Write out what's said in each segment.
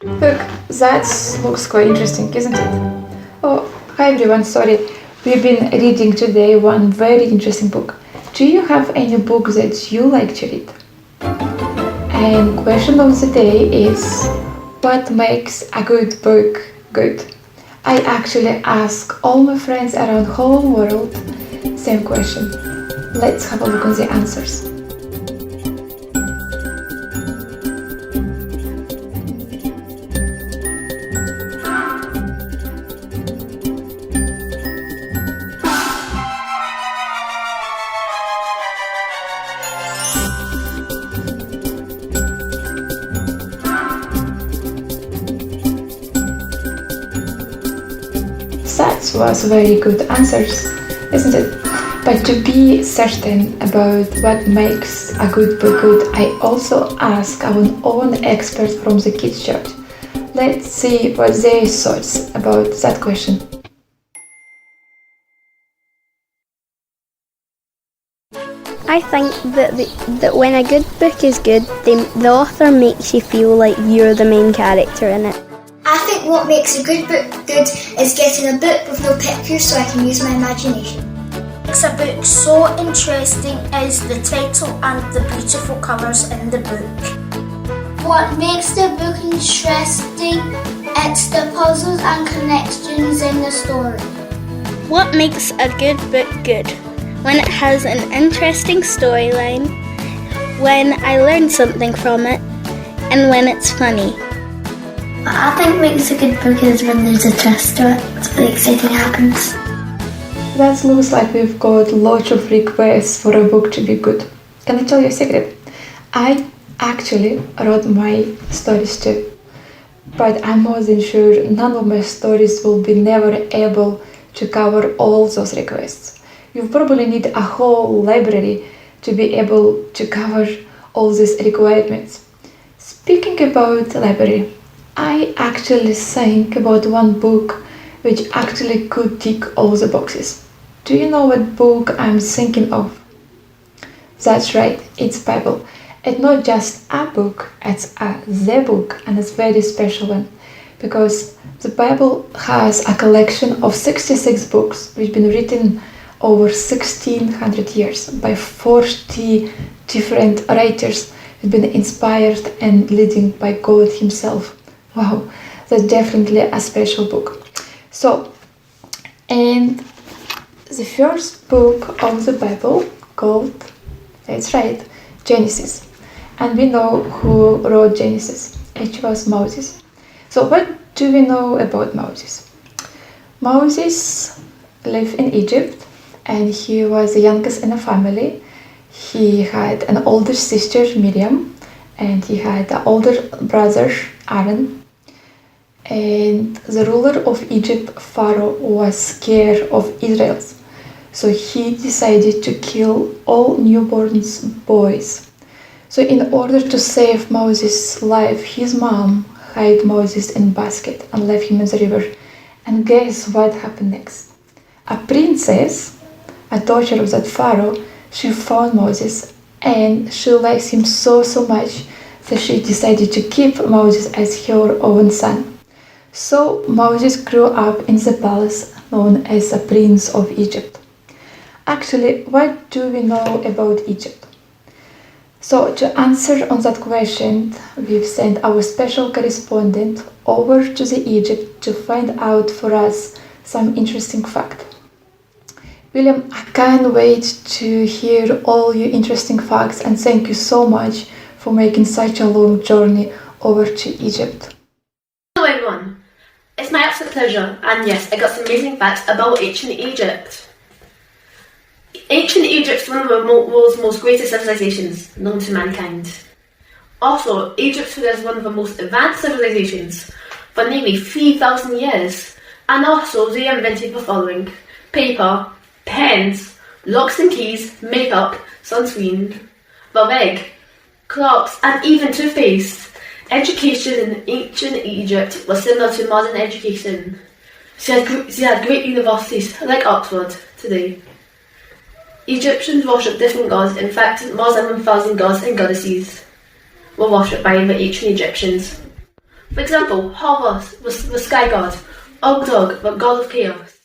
Look, that looks quite interesting, isn't it? Oh, hi everyone, sorry. We've been reading today one very interesting book. Do you have any book that you like to read? And question of the day is what makes a good book good? I actually ask all my friends around the whole world same question. Let's have a look on the answers. That was very good answers, isn't it? But to be certain about what makes a good book good, I also ask our own experts from the Kids Church. Let's see what their thoughts about that question. I think that when a good book is good, the author makes you feel like you're the main character in it. I think what makes a good book good is getting a book with no pictures so I can use my imagination. What makes a book so interesting is the title and the beautiful colours in the book. What makes the book interesting is the puzzles and connections in the story. What makes a good book good? When it has an interesting storyline, when I learn something from it, and when it's funny. I think makes a good book is when there's a twist to it, something exciting happens. That looks like we've got lots of requests for a book to be good. Can I tell you a secret? I actually wrote my stories too. But I'm more than sure none of my stories will be never able to cover all those requests. You probably need a whole library to be able to cover all these requirements. Speaking about library, I actually think about one book which actually could tick all the boxes. Do you know what book I'm thinking of? That's right, it's Bible. It's not just a book, it's the book, and it's a very special one because the Bible has a collection of 66 books which have been written over 1600 years by 40 different writers who've been inspired and leading by God himself. Wow, that's definitely a special book. So, and the first book of the Bible called, that's right, Genesis. And we know who wrote Genesis. It was Moses. So what do we know about Moses? Moses lived in Egypt and he was the youngest in a family. He had an older sister, Miriam, and he had an older brother, Aaron. And the ruler of Egypt, Pharaoh, was scared of Israel. So he decided to kill all newborn boys. So in order to save Moses' life, his mom hid Moses in a basket and left him in the river. And guess what happened next? A princess, a daughter of that Pharaoh, she found Moses and she liked him so much that she decided to keep Moses as her own son. So Moses grew up in the palace known as the Prince of Egypt. Actually, what do we know about Egypt? So to answer on that question, we've sent our special correspondent over to the Egypt to find out for us some interesting fact. William, I can't wait to hear all your interesting facts and thank you so much for making such a long journey over to Egypt. Hello everyone, it's my absolute pleasure, and yes, I got some amazing facts about ancient Egypt. Ancient Egypt is one of the world's most greatest civilizations known to mankind. Also, Egypt was one of the most advanced civilizations for nearly 3,000 years, and also they invented the following: paper, pens, locks and keys, makeup, sunscreen, the wig, clocks, and even toothpaste. Education in ancient Egypt was similar to modern education. She had great universities like Oxford today. Egyptians worshipped different gods. In fact, more than 1,000 gods and goddesses were worshipped by the ancient Egyptians. For example, Horus was the sky god, Ogdog the god of chaos.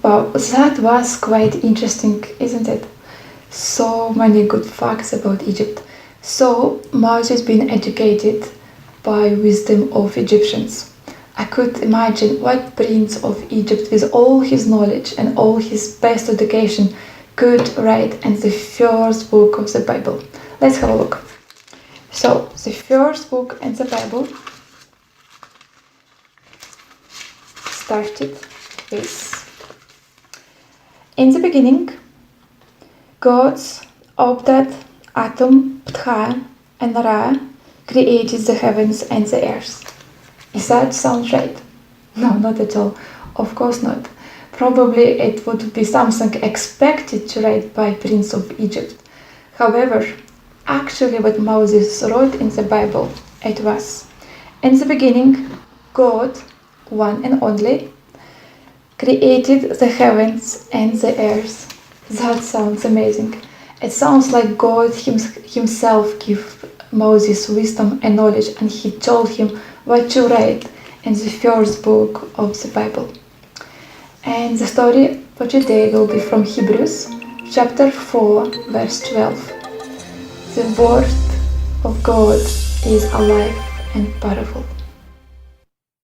Wow, that was quite interesting, isn't it? So many good facts about Egypt. So Moses been educated by wisdom of Egyptians. I could imagine what prince of Egypt with all his knowledge and all his best education could write in the first book of the Bible. Let's have a look. So, the first book in the Bible started with: in the beginning, God, Obdad, Atom, Ptah, and Ra created the heavens and the earth. Does that sound right? No, not at all. Of course not. Probably it would be something expected to write by Prince of Egypt. However, actually what Moses wrote in the Bible, it was: in the beginning, God, one and only, created the heavens and the earth. That sounds amazing. It sounds like God himself gave Moses wisdom and knowledge, and he told him what to write in the first book of the Bible. And the story for today will be from Hebrews chapter 4 verse 12. The word of God is alive and powerful.